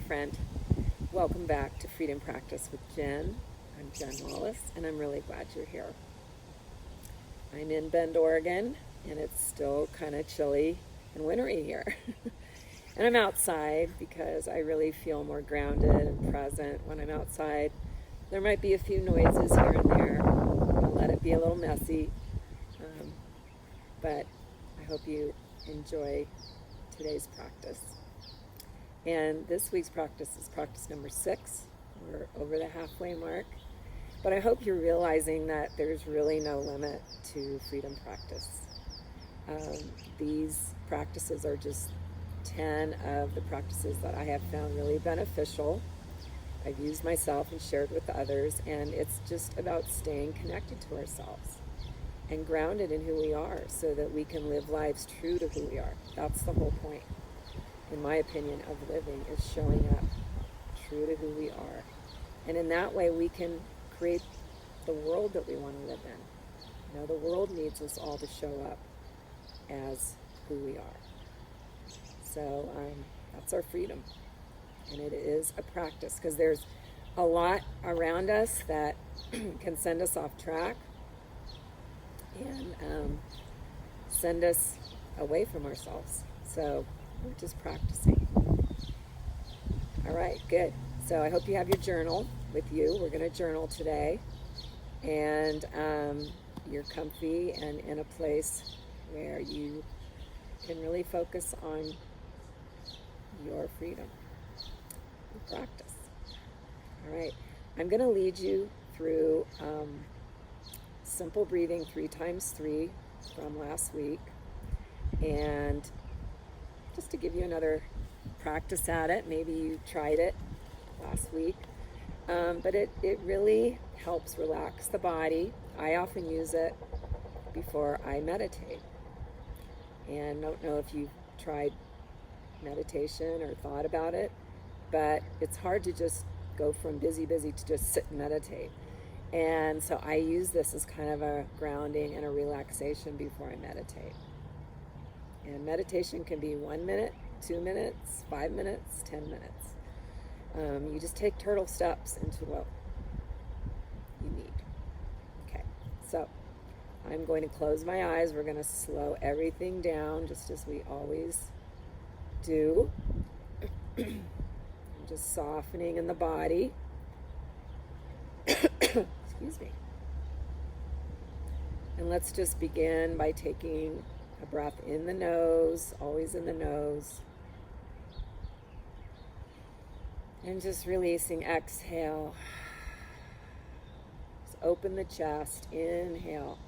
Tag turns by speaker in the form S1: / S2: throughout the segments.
S1: friend. Welcome back to Freedom Practice with Jen. I'm Jen Wallace, and I'm really glad you're here. I'm in Bend, Oregon, and it's still kind of chilly and wintry here. And I'm outside because I really feel more grounded and present when I'm outside. There might be a few noises here and there. I'll let it be a little messy, but I hope you enjoy today's practice. And this week's practice is practice number 6. We're over the halfway mark. But I hope you're realizing that there's really no limit to freedom practice. These practices are just 10 of the practices that I have found really beneficial. I've used myself and shared with others, and it's just about staying connected to ourselves and grounded in who we are so that we can live lives true to who we are. That's the whole point, in my opinion, of living, is showing up true to who we are. And in that way, we can create the world that we want to live in. You know, the world needs us all to show up as who we are. So that's our freedom. And it is a practice, because there's a lot around us that can send us off track and send us away from ourselves. So we're just practicing. All right, good. So I hope you have your journal with you. We're going to journal today. And you're comfy and in a place where you can really focus on your freedom and practice. All right, I'm going to lead you through simple breathing 3 times 3 from last week. And just to give you another practice at it, maybe you tried it last week, but it really helps relax the body. I often use it before I meditate. And I don't know if you've tried meditation or thought about it, but it's hard to just go from busy to just sit and meditate. And so I use this as kind of a grounding and a relaxation before I meditate. And meditation can be 1 minute, 2 minutes, 5 minutes, 10 minutes. You just take turtle steps into what you need. Okay, so I'm going to close my eyes. We're going to slow everything down, just as we always do. I'm just softening in the body. Excuse me. And let's just begin by taking a breath in the nose, always in the nose. And just releasing, exhale. Just open the chest, inhale.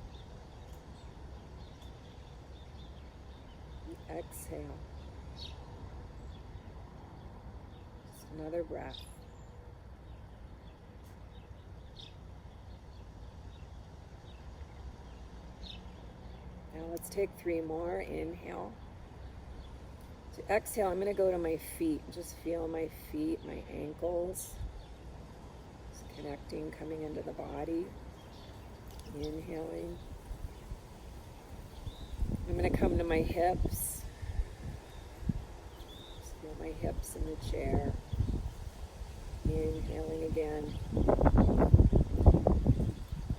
S1: Exhale. Just another breath. Now let's take 3 more. Inhale. To exhale, I'm going to go to my feet. Just feel my feet, my ankles. Just connecting, coming into the body. Inhaling. I'm going to come to my hips. Just feel my hips in the chair. Inhaling again.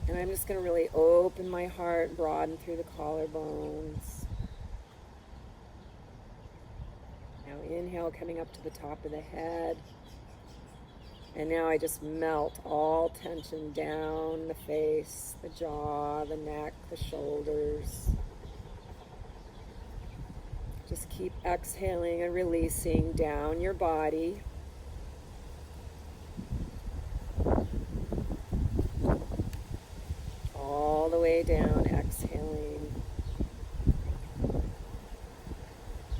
S1: And I'm just going to really open my heart, broaden through the collarbones. Now inhale, coming up to the top of the head. And now I just melt all tension down the face, the jaw, the neck, the shoulders. Just keep exhaling and releasing down your body. All the way down, exhaling.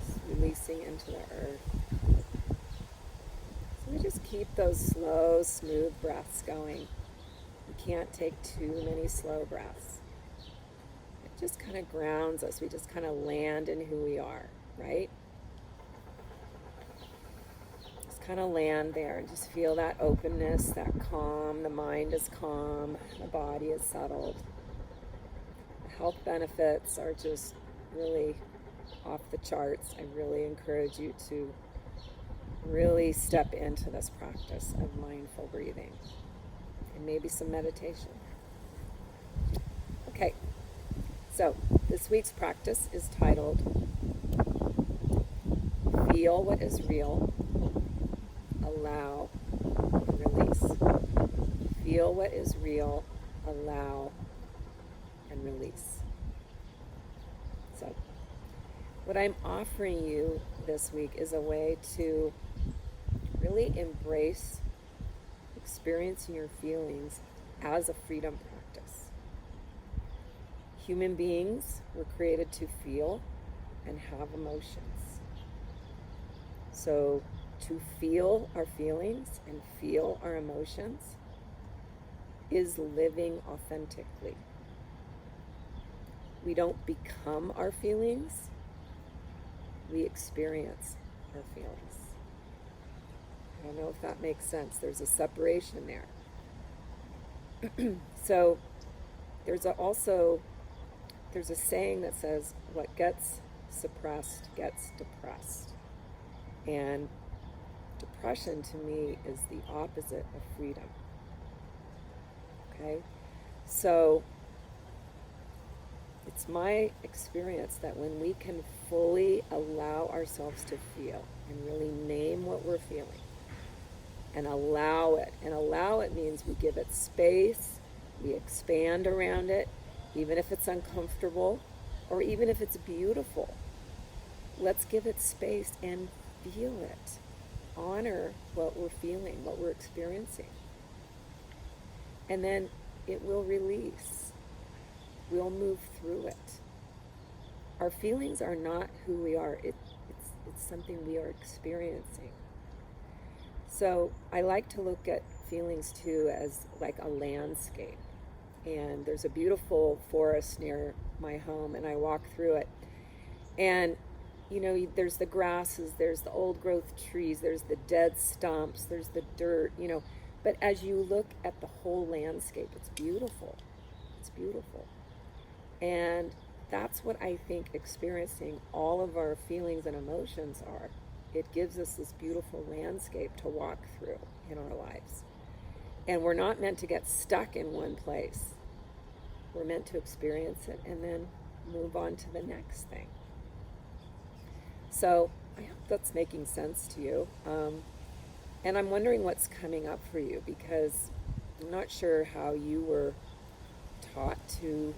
S1: Just releasing into the earth. So we just keep those slow, smooth breaths going. We can't take too many slow breaths. It just kind of grounds us. We just kind of land in who we are, right? Just kind of land there and just feel that openness, that calm. The mind is calm. The body is settled. The health benefits are just really off the charts. I really encourage you to really step into this practice of mindful breathing and maybe some meditation. Okay, so this week's practice is titled Feel What Is Real, Allow, and Release. Feel what is real, allow, and release. So, what I'm offering you this week is a way to really embrace experiencing your feelings as a freedom practice. Human beings were created to feel and have emotions. So to feel our feelings and feel our emotions is living authentically. We don't become our feelings, we experience our feelings. I don't know if that makes sense. There's a separation there. So there's a saying that says, what gets suppressed gets depressed. And depression to me is the opposite of freedom. Okay? So it's my experience that when we can fully allow ourselves to feel and really name what we're feeling and allow it means we give it space, we expand around it, even if it's uncomfortable or even if it's beautiful. Let's give it space and feel it. Honor what we're feeling, what we're experiencing. And then it will release. We'll move through it. Our feelings are not who we are. It's something we are experiencing. So I like to look at feelings too as like a landscape. And there's a beautiful forest near my home, and I walk through it. And you know, there's the grasses, there's the old growth trees, there's the dead stumps, there's the dirt, you know. But as you look at the whole landscape, it's beautiful. It's beautiful. And that's what I think experiencing all of our feelings and emotions are. It gives us this beautiful landscape to walk through in our lives. And we're not meant to get stuck in one place. We're meant to experience it and then move on to the next thing. So I hope that's making sense to you. And I'm wondering what's coming up for you, because I'm not sure how you were taught to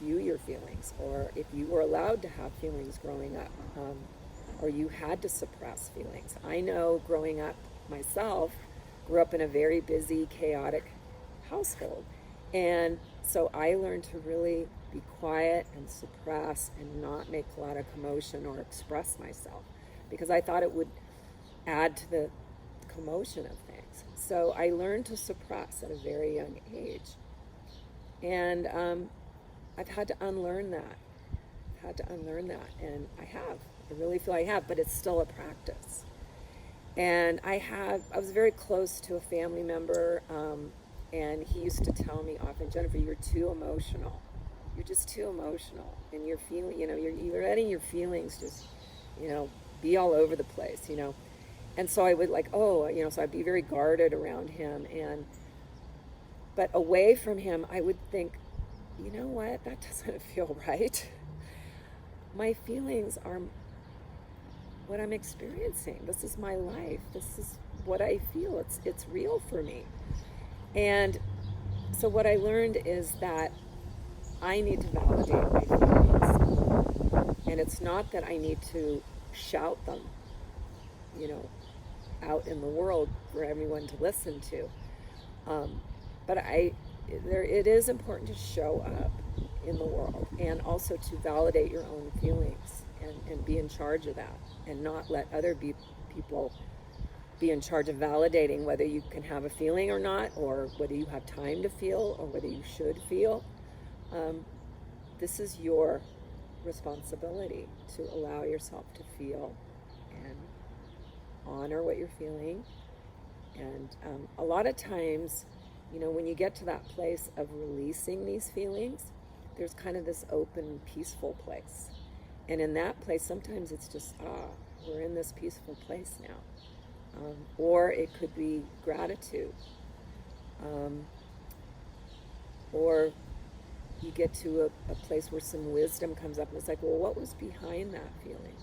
S1: view your feelings, or if you were allowed to have feelings growing up, or you had to suppress feelings. I know growing up myself, grew up in a very busy, chaotic household. And so I learned to really be quiet and suppress and not make a lot of commotion or express myself, because I thought it would add to the commotion of things. So I learned to suppress at a very young age. And I've had to unlearn that. And I have. I really feel I have, but it's still a practice. And I was very close to a family member, and he used to tell me often, Jennifer, you're too emotional. You're just too emotional. And you're feeling, you're letting your feelings just, be all over the place, And so I would so I'd be very guarded around him. But away from him, I would think, you know what, that doesn't feel right. My feelings are what I'm experiencing. This is my life. This is what I feel. It's real for me. And so what I learned is that I need to validate my feelings. And it's not that I need to shout them, out in the world for everyone to listen to. But it is important to show up in the world, and also to validate your own feelings and be in charge of that, and not let other people be in charge of validating whether you can have a feeling or not, or whether you have time to feel, or whether you should feel. This is your responsibility to allow yourself to feel and honor what you're feeling. And a lot of times, when you get to that place of releasing these feelings, there's kind of this open, peaceful place. And in that place, sometimes it's just, we're in this peaceful place now. Or it could be gratitude. Or you get to a place where some wisdom comes up and it's like, well, what was behind that feeling?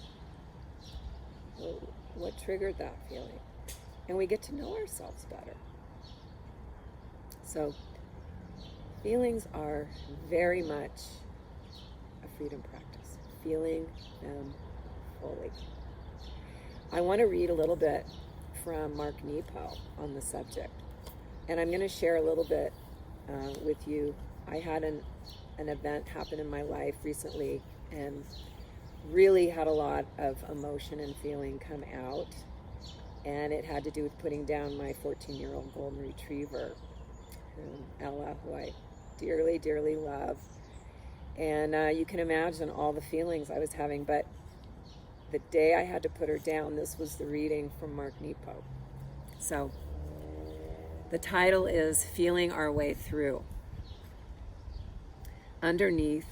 S1: Well, what triggered that feeling? And we get to know ourselves better. So feelings are very much a freedom practice, feeling them fully. I want to read a little bit from Mark Nepo on the subject. And I'm going to share a little bit with you. I had an event happen in my life recently and really had a lot of emotion and feeling come out. And it had to do with putting down my 14-year-old golden retriever, Ella, who I dearly, dearly love. And you can imagine all the feelings I was having. But the day I had to put her down, this was the reading from Mark Nepo. So the title is Feeling Our Way Through. Underneath,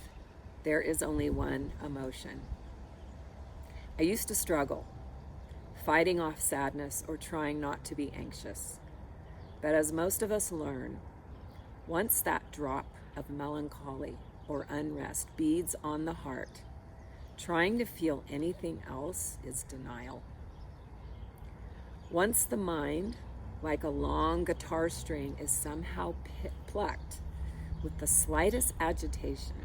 S1: there is only one emotion. I used to struggle, fighting off sadness or trying not to be anxious. But as most of us learn, once that drop of melancholy or unrest beads on the heart, trying to feel anything else is denial. Once the mind, like a long guitar string, is somehow plucked with the slightest agitation,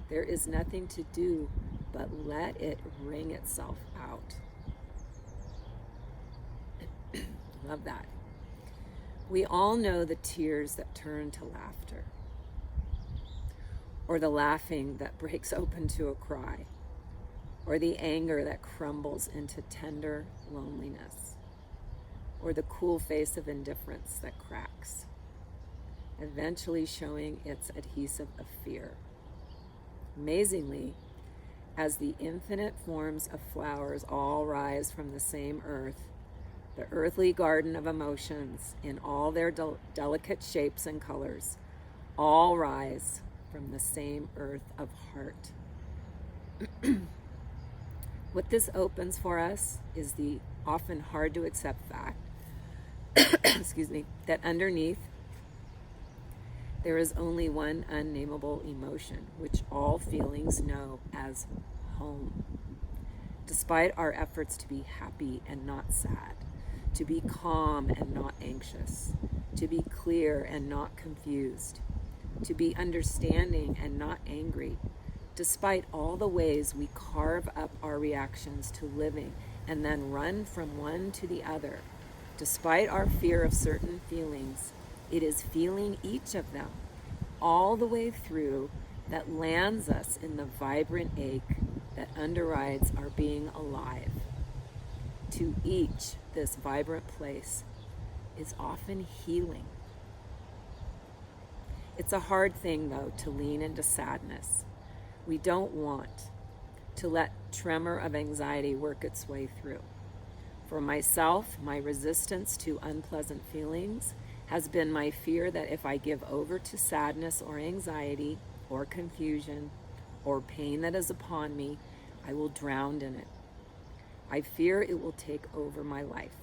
S1: there is nothing to do but let it wring itself out. Love that. We all know the tears that turn to laughter, or the laughing that breaks open to a cry, or the anger that crumbles into tender loneliness, or the cool face of indifference that cracks, eventually showing its adhesive of fear. Amazingly, as the infinite forms of flowers all rise from the same earth, the earthly garden of emotions in all their delicate shapes and colors, all rise from the same earth of heart. What this opens for us is the often hard to accept fact, that underneath there is only one unnameable emotion, which all feelings know as home. Despite our efforts to be happy and not sad, to be calm and not anxious, to be clear and not confused, to be understanding and not angry, despite all the ways we carve up our reactions to living and then run from one to the other, despite our fear of certain feelings, it is feeling each of them all the way through that lands us in the vibrant ache that underrides our being alive. To each, this vibrant place is often healing. It's a hard thing, though, to lean into sadness. We don't want to let tremor of anxiety work its way through. For myself, my resistance to unpleasant feelings has been my fear that if I give over to sadness or anxiety or confusion or pain that is upon me, I will drown in it. I fear it will take over my life.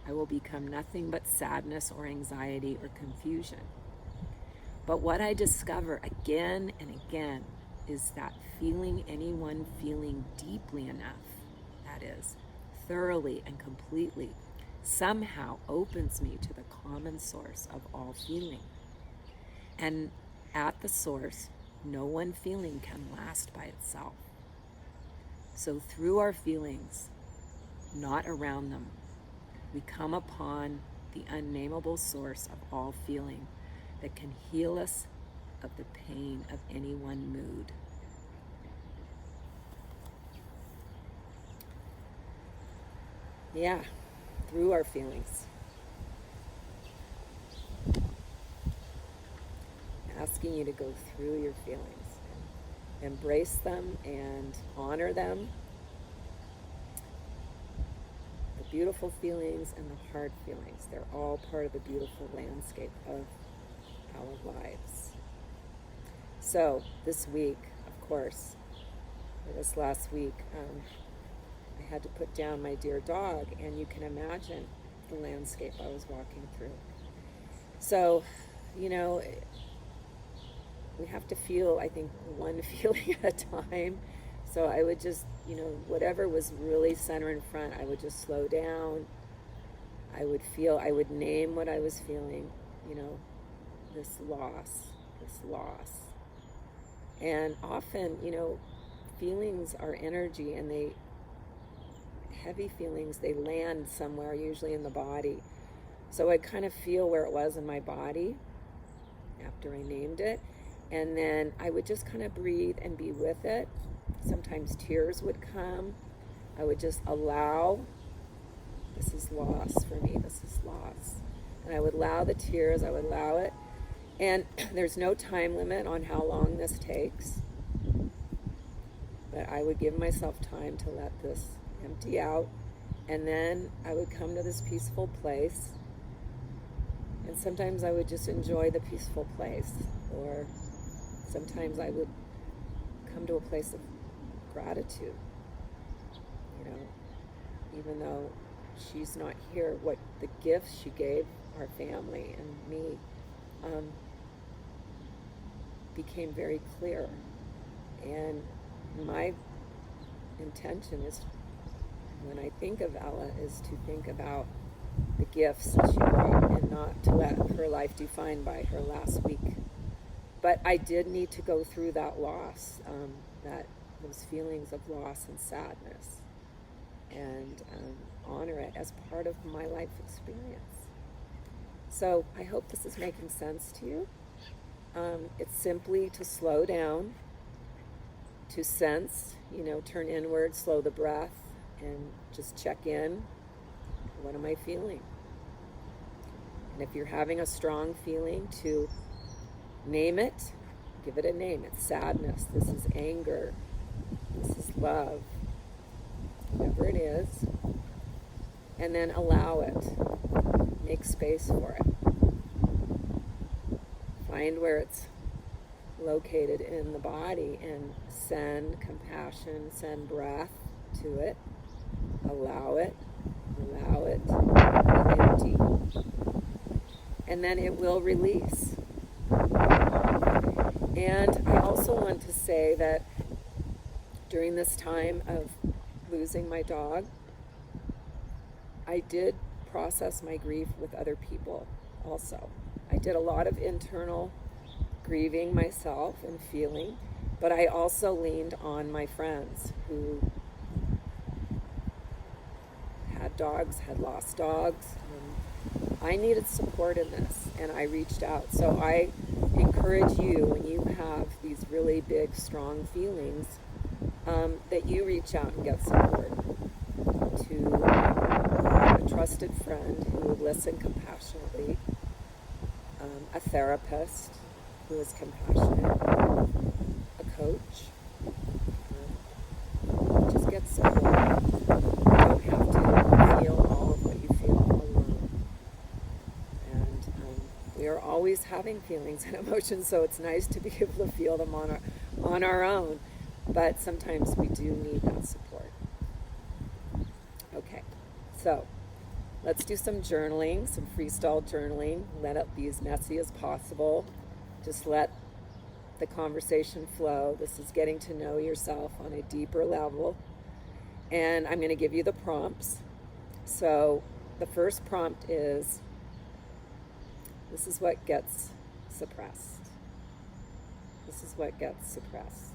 S1: I will become nothing but sadness or anxiety or confusion. But what I discover again and again is that feeling anyone feeling deeply enough, that is, thoroughly and completely, somehow opens me to the common source of all feeling. And at the source, no one feeling can last by itself. So through our feelings, not around them, we come upon the unnameable source of all feeling that can heal us of the pain of any one mood. Yeah, through our feelings. Asking you to go through your feelings, embrace them and honor them. The beautiful feelings and the hard feelings, they're all part of the beautiful landscape of our lives. So this week, of course, or this last week, I had to put down my dear dog, and you can imagine the landscape I was walking through. So, you know, we have to feel, I think, one feeling at a time. So I would just, you know, whatever was really center in front, I would just slow down. I would name what I was feeling, you know, this loss. And often, you know, feelings are energy, and heavy feelings, they land somewhere, usually in the body. So I'd kind of feel where it was in my body after I named it. And then I would just kind of breathe and be with it. Sometimes tears would come. I would just allow, this is loss for me, this is loss. And I would allow the tears, I would allow it. And there's no time limit on how long this takes. But I would give myself time to let this empty out. And then I would come to this peaceful place. And sometimes I would just enjoy the peaceful place. Or sometimes I would come to a place of gratitude. You know, even though she's not here, what the gifts she gave our family and me became very clear. And my intention is, when I think of Ella, is to think about the gifts that she brought and not to let her life defined by her last week. But I did need to go through that loss, those feelings of loss and sadness, and honor it as part of my life experience. So I hope this is making sense to you. It's simply to slow down, to sense, you know, turn inward, slow the breath, and just check in. What am I feeling? And if you're having a strong feeling, to name it, give it a name. It's sadness, this is anger, this is love, whatever it is. And then allow it, make space for it. Find where it's located in the body and send compassion, send breath to it. Allow it, be empty. And then it will release. And I also want to say that during this time of losing my dog, I did process my grief with other people also. I did a lot of internal grieving myself and feeling, but I also leaned on my friends who had dogs, had lost dogs. And I needed support in this, and I reached out. So I encourage you, when you have these really big, strong feelings, that you reach out and get support to a trusted friend who will listen compassionately, a therapist who is compassionate, a coach. Just get support. You don't have to feel all of what you feel alone. And we are always having feelings and emotions, so it's nice to be able to feel them on our own. But sometimes we do need that support. Okay, so let's do some journaling, some freestyle journaling. Let it be as messy as possible. Just let the conversation flow. This is getting to know yourself on a deeper level. And I'm going to give you the prompts. So the first prompt is, this is what gets suppressed. This is what gets suppressed.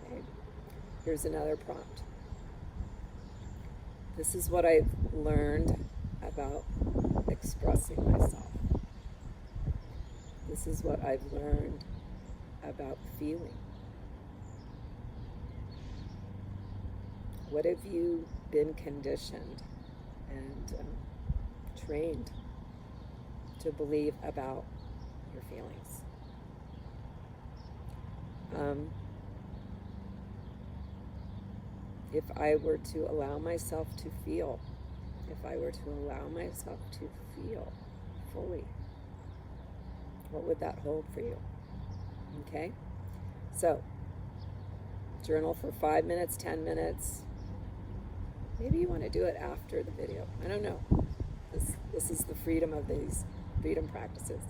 S1: Okay. Here's another prompt. This is what I've learned about expressing myself. This is what I've learned about feeling. What have you been conditioned and trained to believe about your feelings? If I were to allow myself to feel, fully, what would that hold for you? Okay? So, journal for 5 minutes, 10 minutes, Maybe you want to do it after the video. I don't know. This is the freedom of these freedom practices.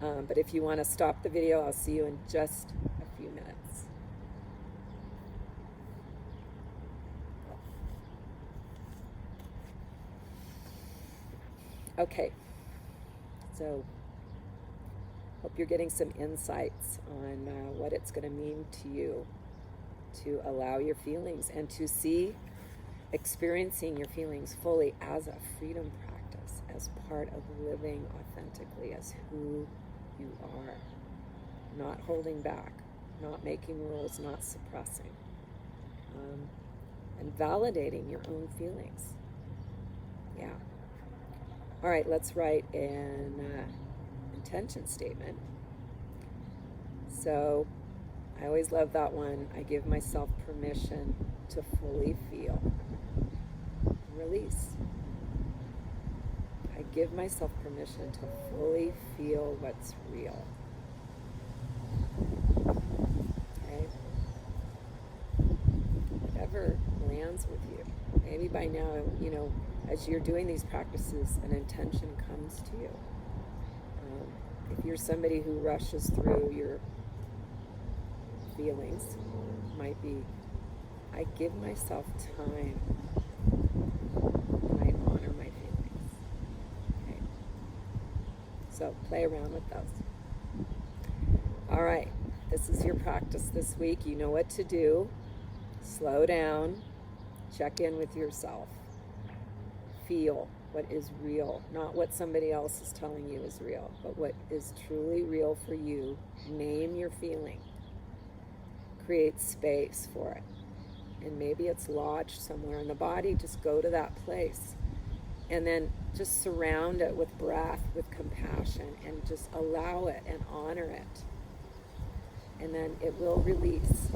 S1: But if you want to stop the video, I'll see you in just a few minutes. Okay, so hope you're getting some insights on what it's going to mean to you to allow your feelings and to see experiencing your feelings fully as a freedom practice, as part of living authentically as who you are, not holding back, not making rules, not suppressing, and validating your own feelings. Yeah. All right, let's write an intention statement. So I always love that one. I give myself permission to fully feel. Release. I give myself permission to fully feel what's real. Okay? Whatever lands with you. Maybe by now, as you're doing these practices, an intention comes to you. If you're somebody who rushes through your feelings, it might be, I give myself time and I honor my feelings. Okay. So play around with those. All right, this is your practice this week. You know what to do. Slow down. Check in with yourself. Feel what is real, not what somebody else is telling you is real, but what is truly real for you. Name your feeling. Create space for it. And maybe it's lodged somewhere in the body. Just go to that place. And then just surround it with breath, with compassion, and just allow it and honor it. And then it will release.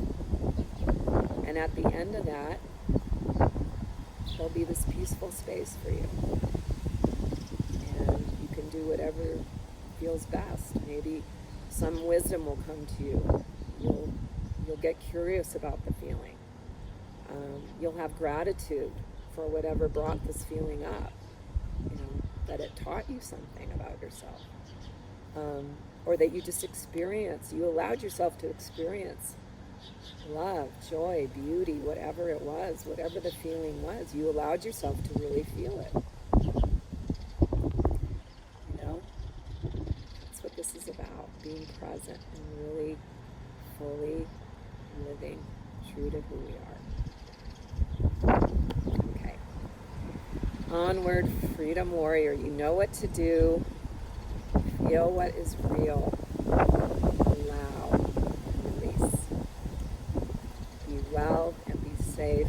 S1: And at the end of that, there'll be this peaceful space for you. And you can do whatever feels best. Maybe some wisdom will come to you. You'll get curious about the feeling. You'll have gratitude for whatever brought this feeling up. That it taught you something about yourself. Or that you just you allowed yourself to experience love, joy, beauty, whatever it was, whatever the feeling was, you allowed yourself to really feel it. That's what this is about, being present and really fully living true to who we are. Okay. Onward, freedom warrior. You know what to do. Feel what is real. Allow. Release. Be well and be safe.